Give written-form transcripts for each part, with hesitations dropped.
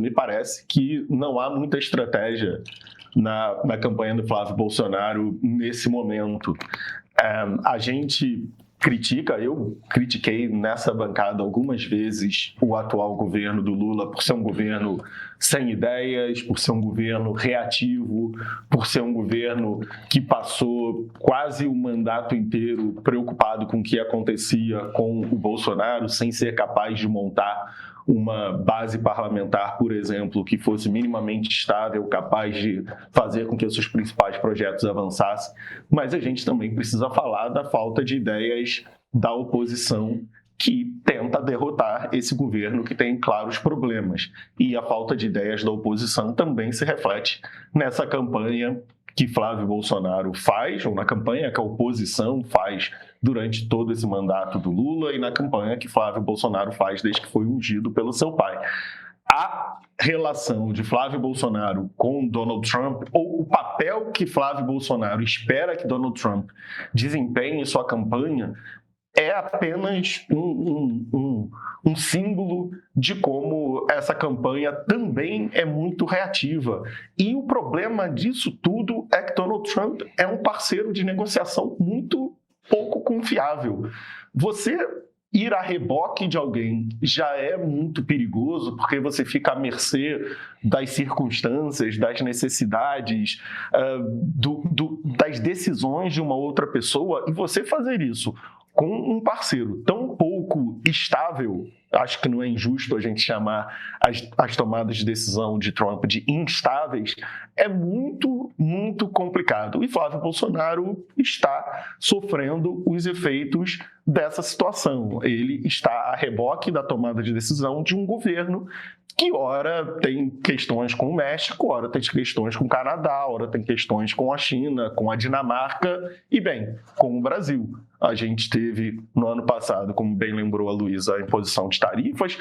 me parece que não há muita estratégia na campanha do Flávio Bolsonaro nesse momento. A gente eu critiquei nessa bancada algumas vezes o atual governo do Lula por ser um governo sem ideias, por ser um governo reativo, por ser um governo que passou quase o mandato inteiro preocupado com o que acontecia com o Bolsonaro, sem ser capaz de montar uma base parlamentar, por exemplo, que fosse minimamente estável, capaz de fazer com que os seus principais projetos avançassem. Mas a gente também precisa falar da falta de ideias da oposição que tenta derrotar esse governo que tem claros problemas. E a falta de ideias da oposição também se reflete nessa campanha que Flávio Bolsonaro faz, ou na campanha que a oposição faz durante todo esse mandato do Lula e na campanha que Flávio Bolsonaro faz desde que foi ungido pelo seu pai. A relação de Flávio Bolsonaro com Donald Trump, ou o papel que Flávio Bolsonaro espera que Donald Trump desempenhe em sua campanha, é apenas um símbolo de como essa campanha também é muito reativa. E o problema disso tudo é que Donald Trump é um parceiro de negociação muito pouco confiável. Você ir a reboque de alguém já é muito perigoso, porque você fica à mercê das circunstâncias, das necessidades, das decisões de uma outra pessoa, e você fazer isso com um parceiro tão pouco estável, acho que não é injusto a gente chamar as tomadas de decisão de Trump de instáveis, é muito, muito complicado. E Flávio Bolsonaro está sofrendo os efeitos dessa situação. Ele está a reboque da tomada de decisão de um governo que ora tem questões com o México, ora tem questões com o Canadá, ora tem questões com a China, com a Dinamarca e, bem, com o Brasil. A gente teve, no ano passado, como bem lembrou a Luísa, a imposição de tarifas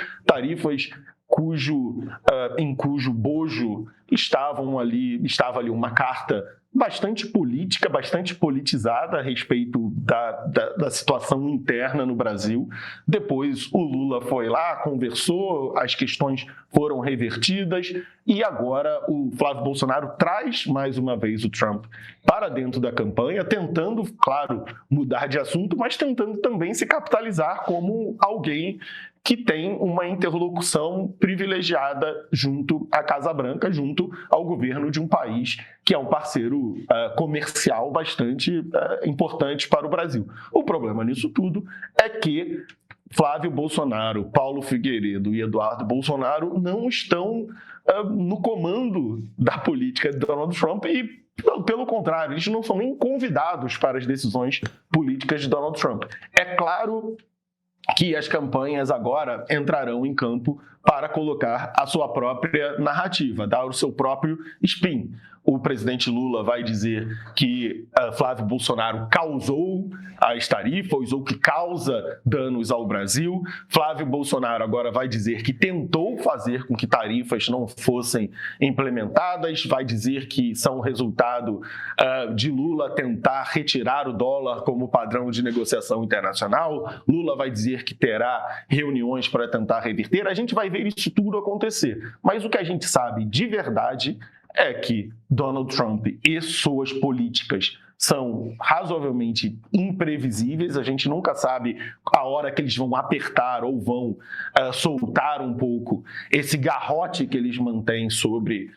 em cujo bojo estava ali uma carta bastante política, bastante politizada a respeito da situação interna no Brasil. Depois o Lula foi lá, conversou, as questões foram revertidas e agora o Flávio Bolsonaro traz mais uma vez o Trump para dentro da campanha, tentando, claro, mudar de assunto, mas tentando também se capitalizar como alguém que tem uma interlocução privilegiada junto à Casa Branca, junto ao governo de um país que é um parceiro comercial bastante importante para o Brasil. O problema nisso tudo é que Flávio Bolsonaro, Paulo Figueiredo e Eduardo Bolsonaro não estão no comando da política de Donald Trump e, pelo contrário, eles não são nem convidados para as decisões políticas de Donald Trump. É claro que as campanhas agora entrarão em campo para colocar a sua própria narrativa, dar o seu próprio spin. O presidente Lula vai dizer que Flávio Bolsonaro causou as tarifas ou que causa danos ao Brasil. Flávio Bolsonaro agora vai dizer que tentou fazer com que tarifas não fossem implementadas, vai dizer que são resultado de Lula tentar retirar o dólar como padrão de negociação internacional. Lula vai dizer que terá reuniões para tentar reverter. A gente vai ver isso tudo acontecer. Mas o que a gente sabe de verdade é que Donald Trump e suas políticas são razoavelmente imprevisíveis, a gente nunca sabe a hora que eles vão apertar ou vão soltar um pouco esse garrote que eles mantêm sobre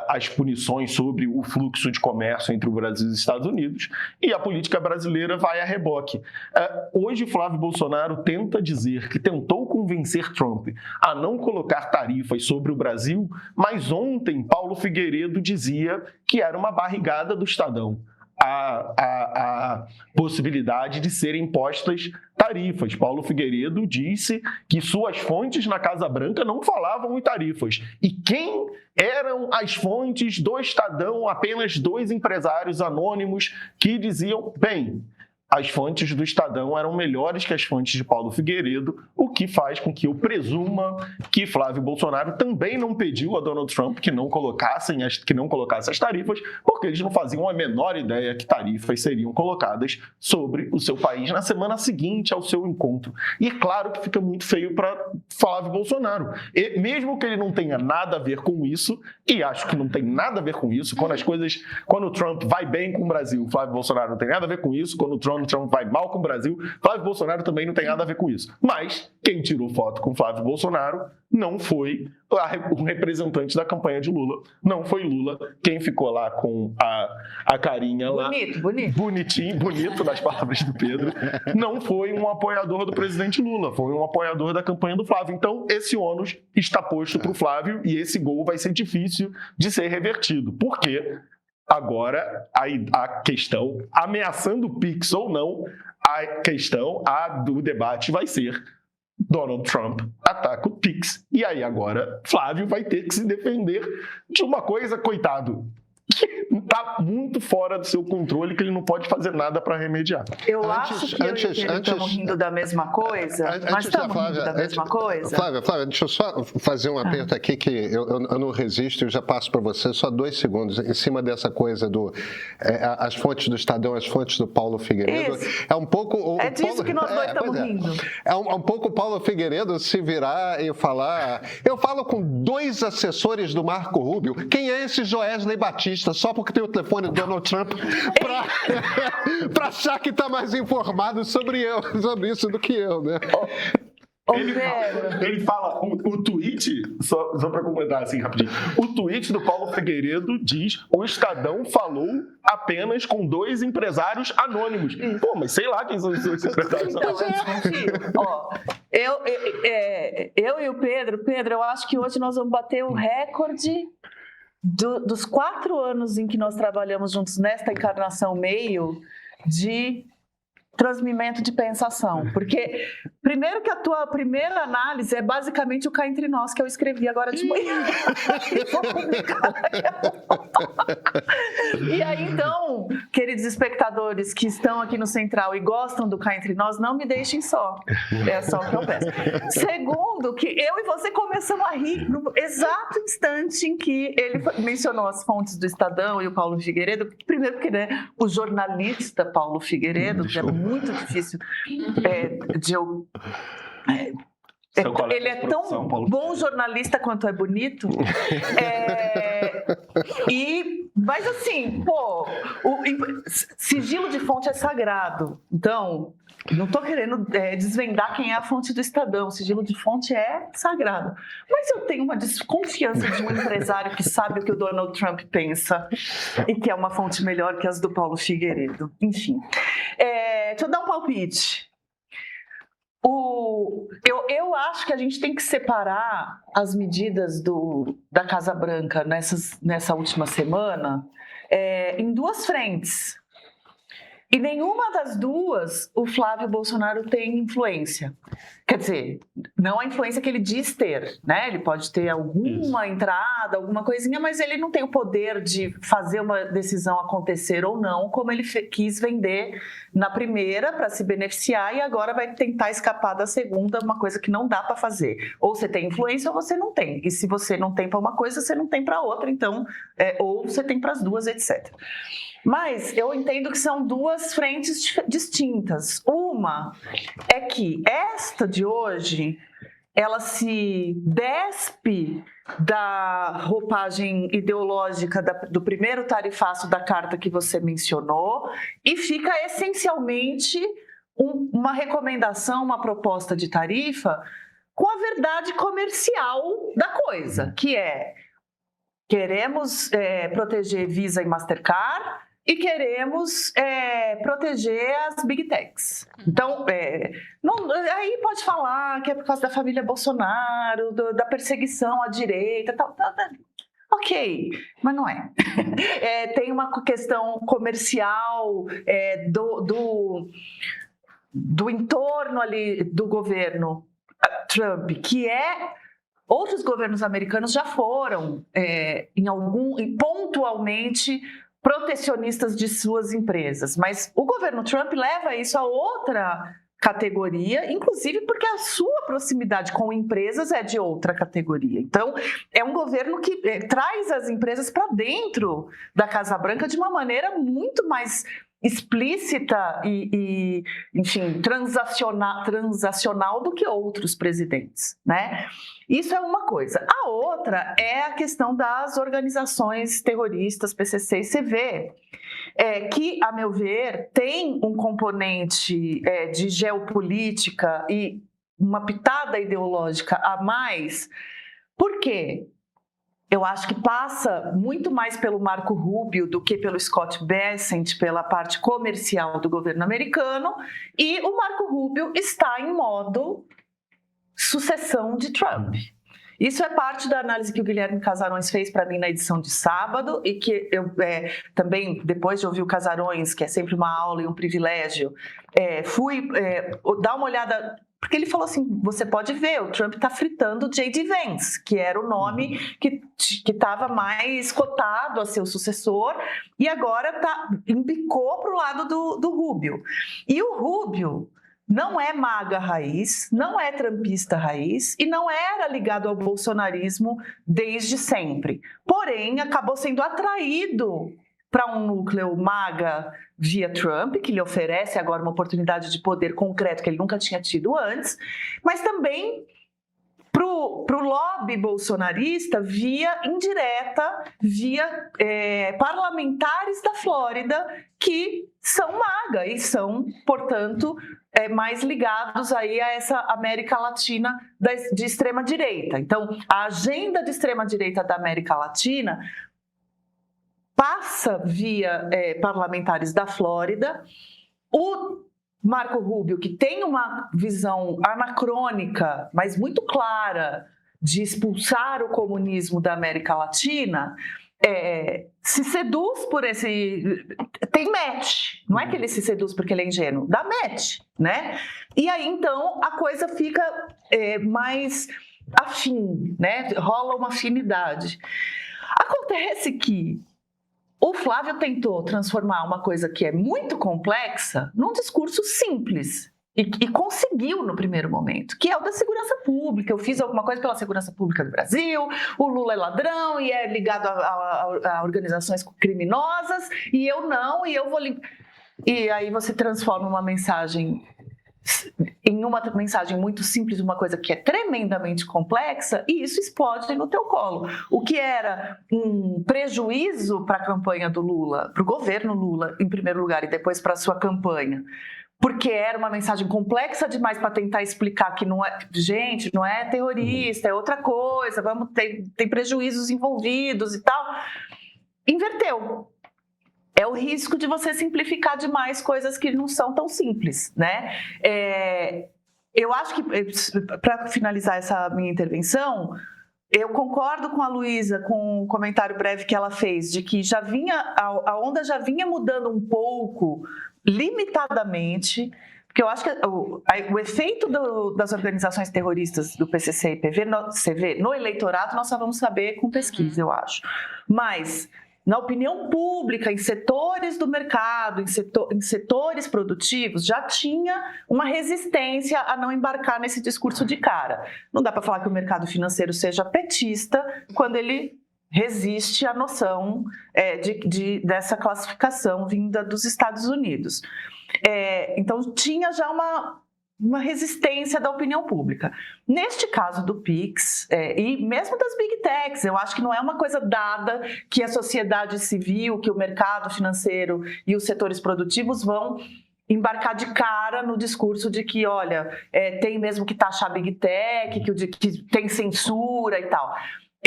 as punições, sobre o fluxo de comércio entre o Brasil e os Estados Unidos, e a política brasileira vai a reboque. Hoje, Flávio Bolsonaro tenta dizer que tentou convencer Trump a não colocar tarifas sobre o Brasil, mas ontem Paulo Figueiredo dizia que era uma barrigada do Estadão a possibilidade de serem impostas tarifas. Paulo Figueiredo disse que suas fontes na Casa Branca não falavam em tarifas. E quem eram as fontes do Estadão? Apenas 2 empresários anônimos que diziam, bem, as fontes do Estadão eram melhores que as fontes de Paulo Figueiredo, o que faz com que eu presuma que Flávio Bolsonaro também não pediu a Donald Trump que não colocasse as tarifas, porque eles não faziam a menor ideia que tarifas seriam colocadas sobre o seu país na semana seguinte ao seu encontro. E é claro que fica muito feio para Flávio Bolsonaro. E mesmo que ele não tenha nada a ver com isso, e acho que não tem nada a ver com isso, quando o Trump vai bem com o Brasil, Flávio Bolsonaro não tem nada a ver com isso, quando o Trump vai mal com o Brasil, Flávio Bolsonaro também não tem nada a ver com isso. Mas quem tirou foto com Flávio Bolsonaro não foi o representante da campanha de Lula. Não foi Lula. Quem ficou lá com a carinha lá... Bonito, nas palavras do Pedro. Não foi um apoiador do presidente Lula. Foi um apoiador da campanha do Flávio. Então, esse ônus está posto para o Flávio e esse gol vai ser difícil de ser revertido. Por quê? Agora, a questão, ameaçando o Pix ou não, a questão do debate vai ser: Donald Trump ataca o Pix. E aí agora Flávio vai ter que se defender de uma coisa, coitado, que está muito fora do seu controle, que ele não pode fazer nada para remediar. Eu acho que eu e ele estamos rindo da mesma coisa, mas estamos rindo da mesma coisa. Flávia, deixa eu só fazer um aperto aqui que eu não resisto, eu já passo para você, só 2 segundos, em cima dessa coisa as fontes do Estadão, as fontes do Paulo Figueiredo. Isso. É um pouco... É disso que nós dois estamos rindo. É um pouco o Paulo Figueiredo se virar e falar: eu falo com 2 assessores do Marco Rubio, quem é esse Joesley Batista? Só porque tem o telefone do Donald Trump para achar que está mais informado sobre isso do que eu, né? Ele fala, o tweet, só para completar assim rapidinho, o tweet do Paulo Figueiredo diz: o Estadão falou apenas com 2 empresários anônimos. Pô, mas sei lá quem são esses empresários anônimos. Ó, eu e o Pedro, eu acho que hoje nós vamos bater o recorde dos 4 anos em que nós trabalhamos juntos nesta encarnação meio de transmimento de pensação. Porque, primeiro que a tua primeira análise é basicamente o Cá Entre Nós, que eu escrevi agora de manhã. E aí, então, queridos espectadores que estão aqui no Central e gostam do Cá Entre Nós, não me deixem só. É só o que eu peço. Segundo, que eu e você começamos a rir no exato instante em que ele mencionou as fontes do Estadão e o Paulo Figueiredo. Primeiro porque, né, o jornalista Paulo Figueiredo, que é muito difícil de eu... ele é tão bom jornalista quanto é bonito. Mas assim, pô, sigilo de fonte é sagrado. Então, não estou querendo desvendar quem é a fonte do Estadão. Sigilo de fonte é sagrado. Mas eu tenho uma desconfiança de um empresário que sabe o que o Donald Trump pensa e que é uma fonte melhor que as do Paulo Figueiredo. Enfim. Deixa eu dar um palpite. Eu acho que a gente tem que separar as medidas da Casa Branca nessa última semana em 2 frentes. E nenhuma das 2 o Flávio Bolsonaro tem influência. Quer dizer, não a influência que ele diz ter, né? Ele pode ter alguma entrada, alguma coisinha, mas ele não tem o poder de fazer uma decisão acontecer ou não, como ele quis vender na primeira para se beneficiar e agora vai tentar escapar da segunda, uma coisa que não dá para fazer. Ou você tem influência ou você não tem. E se você não tem para uma coisa, você não tem para outra, então, ou você tem para as 2, etc. Mas eu entendo que são 2 frentes distintas. Uma é que esta de hoje, ela se despe da roupagem ideológica do primeiro tarifaço da carta que você mencionou e fica essencialmente uma recomendação, uma proposta de tarifa com a verdade comercial da coisa, que é: queremos proteger Visa e Mastercard e queremos proteger as Big Techs. Então, aí pode falar que é por causa da família Bolsonaro, da perseguição à direita, tal. Ok, mas não é. Tem uma questão comercial do entorno ali do governo Trump, que outros governos americanos já foram, pontualmente, protecionistas de suas empresas. Mas o governo Trump leva isso a outra categoria, inclusive porque a sua proximidade com empresas é de outra categoria. Então, é um governo que traz as empresas para dentro da Casa Branca de uma maneira muito mais explícita e enfim, transacional do que outros presidentes, né? Isso é uma coisa. A outra é a questão das organizações terroristas, PCC e CV, que, a meu ver, tem um componente de geopolítica e uma pitada ideológica a mais. Por quê? Eu acho que passa muito mais pelo Marco Rubio do que pelo Scott Bessent, pela parte comercial do governo americano, e o Marco Rubio está em modo sucessão de Trump. Isso é parte da análise que o Guilherme Casarões fez para mim na edição de sábado e que eu também, depois de ouvir o Casarões, que é sempre uma aula e um privilégio, fui dar uma olhada. Porque ele falou assim, você pode ver, o Trump está fritando J.D. Vance, que era o nome que estava mais cotado a ser o sucessor, e agora embicou para o lado do Rubio. E o Rubio não é MAGA raiz, não é trumpista raiz e não era ligado ao bolsonarismo desde sempre. Porém, acabou sendo atraído para um núcleo MAGA via Trump, que lhe oferece agora uma oportunidade de poder concreto que ele nunca tinha tido antes, mas também para o lobby bolsonarista via indireta, via parlamentares da Flórida que são MAGA e são, portanto, mais ligados aí a essa América Latina de extrema-direita. Então, a agenda de extrema-direita da América Latina passa via parlamentares da Flórida. O Marco Rubio, que tem uma visão anacrônica, mas muito clara, de expulsar o comunismo da América Latina, se seduz por esse... Tem match. Não é que ele se seduz porque ele é ingênuo. Dá match, né? E aí, então, a coisa fica mais afim, né? Rola uma afinidade. Acontece que o Flávio tentou transformar uma coisa que é muito complexa num discurso simples. E conseguiu no primeiro momento, que é o da segurança pública. Eu fiz alguma coisa pela segurança pública do Brasil, o Lula é ladrão e é ligado a organizações criminosas, e eu não, e eu vou limpar. E aí você transforma uma mensagem em uma mensagem muito simples, uma coisa que é tremendamente complexa, e isso explode no teu colo. O que era um prejuízo para a campanha do Lula, para o governo Lula, em primeiro lugar, e depois para a sua campanha, porque era uma mensagem complexa demais para tentar explicar que não é, gente, não é terrorista, é outra coisa, tem prejuízos envolvidos e tal, inverteu. É o risco de você simplificar demais coisas que não são tão simples, né? Eu acho que, para finalizar essa minha intervenção, eu concordo com a Luísa, com o comentário breve que ela fez, de que a onda já vinha mudando um pouco, limitadamente, porque eu acho que o efeito das organizações terroristas do PCC e CV no eleitorado nós só vamos saber com pesquisa, eu acho. Mas na opinião pública, em setores do mercado, em setores produtivos, já tinha uma resistência a não embarcar nesse discurso de cara. Não dá para falar que o mercado financeiro seja petista quando ele resiste à noção dessa classificação vinda dos Estados Unidos. Então, tinha já uma resistência da opinião pública. Neste caso do PIX, e mesmo das Big Techs, eu acho que não é uma coisa dada que a sociedade civil, que o mercado financeiro e os setores produtivos vão embarcar de cara no discurso de que, olha, tem mesmo que taxar Big Tech, que tem censura e tal.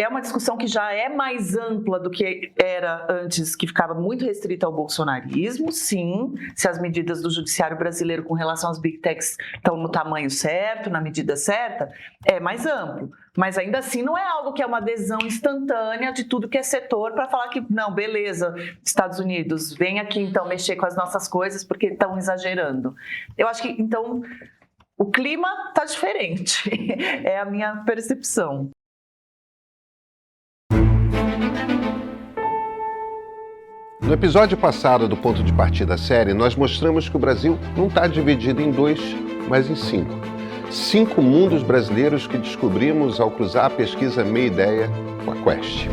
É uma discussão que já é mais ampla do que era antes, que ficava muito restrita ao bolsonarismo, sim, se as medidas do judiciário brasileiro com relação às Big Techs estão no tamanho certo, na medida certa, é mais amplo. Mas ainda assim não é algo que é uma adesão instantânea de tudo que é setor para falar que, não, beleza, Estados Unidos, vem aqui então mexer com as nossas coisas porque estão exagerando. Eu acho que, então, o clima está diferente, é a minha percepção. No episódio passado do Ponto de Partida série, nós mostramos que o Brasil não está dividido em dois, mas em 5. 5 mundos brasileiros que descobrimos ao cruzar a pesquisa Meia Ideia com a Quest.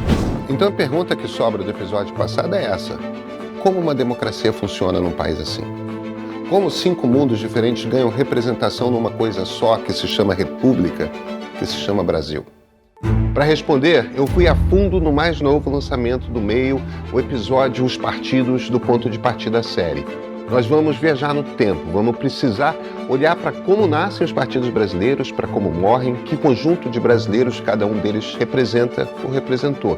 Então a pergunta que sobra do episódio passado é essa: como uma democracia funciona num país assim? Como 5 mundos diferentes ganham representação numa coisa só que se chama República, que se chama Brasil? Para responder, eu fui a fundo no mais novo lançamento do Meio, o episódio Os Partidos do Ponto de Partida da série. Nós vamos viajar no tempo, vamos precisar olhar para como nascem os partidos brasileiros, para como morrem, que conjunto de brasileiros cada um deles representa ou representou.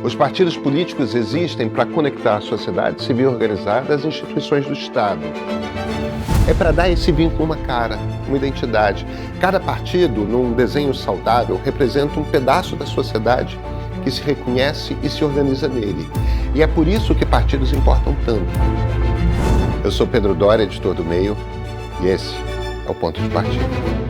Os partidos políticos existem para conectar a sociedade civil organizada às instituições do Estado. É para dar esse vínculo uma cara, uma identidade. Cada partido, num desenho saudável, representa um pedaço da sociedade que se reconhece e se organiza nele. E é por isso que partidos importam tanto. Eu sou Pedro Doria, editor do Meio, e esse é o Ponto de Partida.